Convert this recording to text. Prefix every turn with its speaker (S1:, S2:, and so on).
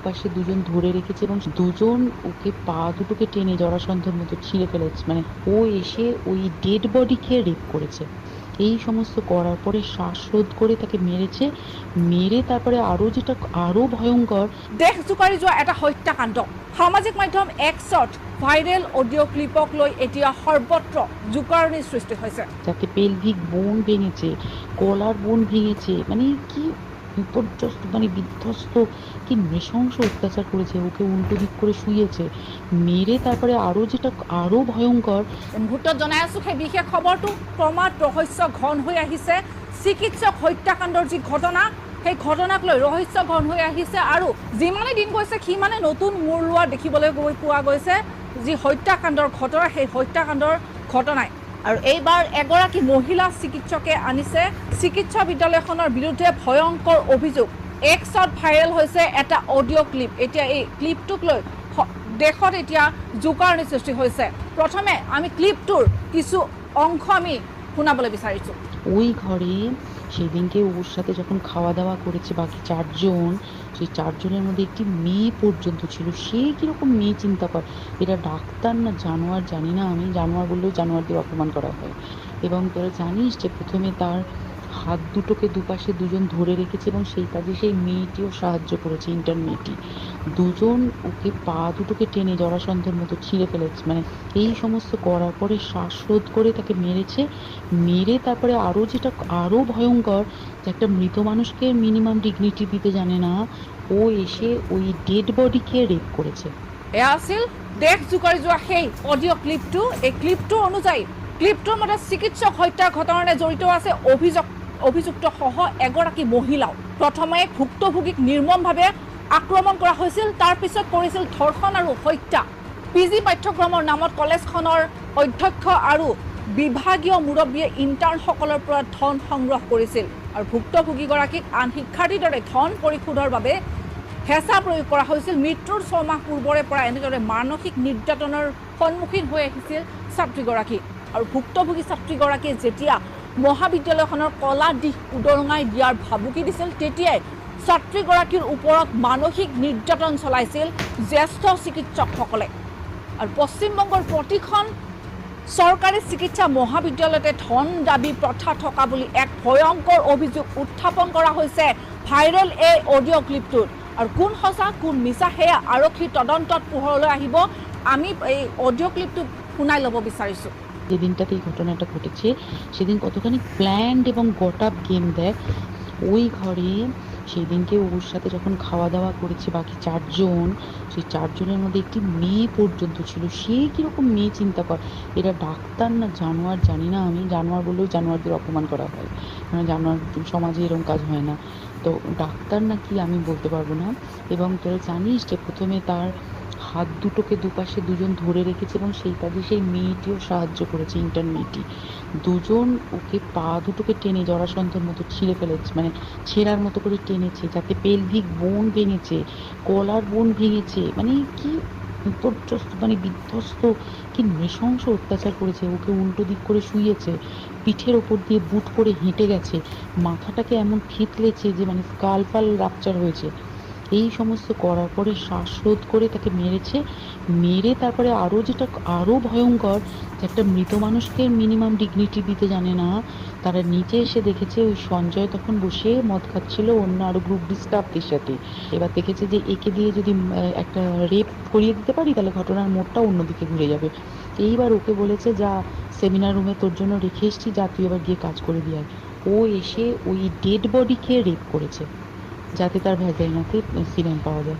S1: পাশে দুজন ধরে রেখেছে এবং দুজন ওকে পা দুটোকে টেনে জরাসন্ধের মতো ছিঁড়ে ফেলেছে, মানে ও এসে ওই ডেড বডিকে রেপ করেছে। এই সমস্ত করার পরে শ্বাসরোধ করে তাকে মেরেছে, মেরে তারপরে আরো যেটা আরো ভয়ঙ্কর,
S2: দেশ জোকাৰি যোৱা এটা হত্যাকাণ্ড। সামাজিক মাধ্যম এক্সত ভাইৰেল অডিঅ' ক্লিপক লৈ এতিয়া সৰ্বত্ৰ জোকাৰণিৰ সৃষ্টি হৈছে।
S1: যাতে পেলভিক বোন ভেঙেছে, গলার বোন ভেঙেছে, মানে কি বিপর্যস্ত, মানে বিধ্বস্ত, কি নৃশংস অত্যাচার করেছে। ওকে উল্টো দিক করে শুয়েছে, মেরে তারপরে আরো যেটা আরো ভয়ঙ্কর।
S2: মুহূৰ্তত জনাই আছো সেই বিশেষ খবৰটো। ক্ৰমাৎ ৰহস্য ঘন হৈ আহিছে। চিকিৎসক হত্যাকাণ্ডৰ যি ঘটনা, সেই ঘটনাক লৈ ৰহস্য ঘন হৈ আহিছে আৰু যিমানে দিন গৈছে সিমানে নতুন মূৰ লোৱা দেখিবলৈ পোৱা গৈছে। যি হত্যাকাণ্ডৰ ঘটনা, সেই হত্যাকাণ্ডৰ ঘটনাই আৰু এইবাৰ এগৰাকী মহিলা চিকিৎসকে আনিছে চিকিৎসা বিদ্যালয়খনৰ বিৰুদ্ধে ভয়ংকৰ অভিযোগ। এক্সত ভাইৰেল হৈছে এটা অডিঅ' ক্লিপ। এতিয়া এই ক্লিপটোক লৈ দেশত এতিয়া জোকাৰণিৰ সৃষ্টি হৈছে। প্ৰথমে আমি ক্লিপটোৰ কিছু অংশ আমি শুনাবলৈ বিচাৰিছোঁ।
S1: ওই ঘরে সেদিনকে ওর সাথে যখন খাওয়া দাওয়া করেছে বাকি চারজন, সেই চারজনের মধ্যে একটি মেয়ে পর্যন্ত ছিল। সে কিরকম মেয়ে চিন্তা কর, এরা ডাক্তার না জানোয়ার জানি না, আমি জানোয়ার বললেও জানোয়ারদের অপমান করা হয়। এবং তোরা জানিস যে প্রথমে তার হাত দুটোকে দুপাশে দুজন ধরে রেখেছে এবং সেই কাজে সেই মেয়েটিও সাহায্য করেছে, ইন্টার্ন মেয়েটি। দুজন ওকে পা দুটোকে টেনে জরাসন্ধের মতো ছিঁড়ে ফেলেছে, মানে এই সমস্ত করার পরে শ্বাসরোধ করে তাকে মেরেছে, মেরে তারপরে আরো যেটা আরো ভয়ঙ্কর, যে একটা মৃত মানুষকে মিনিমাম ডিগনিটি দিতে জানে না, ও এসে ওই ডেড বডিকে ৰেপ করেছে।
S2: এয়া আছিল দেশ জোকাৰি যোৱা সেই অডিঅ' ক্লিপটো। এই ক্লিপটো অনুযায়ী ক্লিপটোৰ মতে চিকিৎসক হত্যাৰ ঘটনাৰে জড়িত আছে অভিযুক্ত সহ এগৰাকী মহিলাও। প্ৰথমে ভুক্তভোগীক নিৰ্মমভাৱে আক্ৰমণ কৰা হৈছিল, তাৰ পিছত কৰিছিল ধৰ্ষণ আৰু হত্যা। PG পাঠ্যক্ৰমৰ নামত কলেজখনৰ অধ্যক্ষ আৰু বিভাগীয় মুৰব্বীয়ে ইণ্টাৰ্ণসকলৰ পৰা ধন সংগ্ৰহ কৰিছিল আৰু ভুক্তভোগীগৰাকীক আন শিক্ষাৰ্থীৰ দৰে ধন পৰিশোধৰ বাবে হেঁচা প্ৰয়োগ কৰা হৈছিল। মৃত্যুৰ 6 মাহ পূৰ্বৰে পৰা এনেদৰে মানসিক নিৰ্যাতনৰ সন্মুখীন হৈ আহিছিল ছাত্ৰীগৰাকী। আৰু ভুক্তভোগী ছাত্ৰীগৰাকীয়ে যেতিয়া মহাবিদ্যালয়খনৰ কলা দিশ উদঙাই দিয়াৰ ভাবুকি দিছিল, তেতিয়াই ছাত্ৰীগৰাকীৰ ওপৰত মানসিক নিৰ্যাতন চলাইছিল জ্যেষ্ঠ চিকিৎসকসকলে। আৰু পশ্চিমবংগৰ প্ৰতিখন চৰকাৰী চিকিৎসা মহাবিদ্যালয়তে ধন দাবী প্ৰথা থকা বুলি এক ভয়ংকৰ অভিযোগ উত্থাপন কৰা হৈছে ভাইৰেল এই অডিঅ' ক্লিপটোত। আৰু কোন সঁচা কোন মিছা সেয়া আৰক্ষীৰ তদন্তত পোহৰলৈ আহিব। আমি এই অডিঅ' ক্লিপটো শুনাই ল'ব বিচাৰিছোঁ।
S1: যেদিনটাতে এই ঘটনাটা ঘটেছে সেদিন কতখানি প্ল্যান্ড এবং গটআপ গেম দেখ। ওই ঘরে সেদিনকে ওর সাথে যখন খাওয়া দাওয়া করেছে বাকি চারজন, সেই চারজনের মধ্যে একটি মেয়ে পর্যন্ত ছিল। সে কিরকম মেয়ে চিন্তা কর, এরা ডাক্তার না জানোয়ার জানি না, আমি জানোয়ার বললেও জানোয়ারদের অপমান করা হয়, মানে জানোয়ার সমাজে এরকম কাজ হয় না। তো ডাক্তার না কি আমি বলতে পারবো না। এবং তোরা জানিস যে প্রথমে তার হাত দুটোকে দুপাশে দুজন ধরে রেখেছে এবং সেই কাজে সেই মেয়েটিও সাহায্য করেছে, ইন্টার্ন মেয়েটি। দুজন ওকে পা দুটোকে টেনে জরাসন্ধের মতো ছিঁড়ে ফেলেছে, মানে ছেঁড়ার মতো করে টেনেছে, যাতে পেলভিক বোন ভেঙেছে, গলার বোন ভেঙেছে, মানে কি বিপর্যস্ত, মানে বিধ্বস্ত, কি নৃশংস অত্যাচার করেছে। ওকে উল্টো দিক করে শুয়েছে, পিঠের ওপর দিয়ে বুট করে হেঁটে গেছে, মাথাটাকে এমন থেতলেছে যে মানে স্কাল ফাল রাপচার হয়েছে। এই সমস্ত করার পরে শ্বাসরোধ করে তাকে মেরেছে, মেরে তারপরে আরো যেটা আরো ভয়ঙ্কর, যে একটা মৃত মানুষকে মিনিমাম ডিগনিটি দিতে জানে না। তারা নিচে এসে দেখেছে ওই সঞ্জয় তখন বসে মদ খাচ্ছিল অন্য আরো গ্রুপ ডি স্টাফদের সাথে। এবার দেখেছে যে একে দিয়ে যদি একটা রেপ করিয়ে দিতে পারি তাহলে ঘটনার মোড়টা অন্যদিকে ঘুরে যাবে। এইবার ওকে বলেছে, যা সেমিনার রুমে তোর জন্য রেখে এসছি, যা তুই এবার গিয়ে কাজ করে দিয়ে আয়। ও এসে ওই ডেড বডিকে রেপ করেছে, যাতে তার ভ্যাজাইনাতে সিমেন্ট পাওয়া যায়।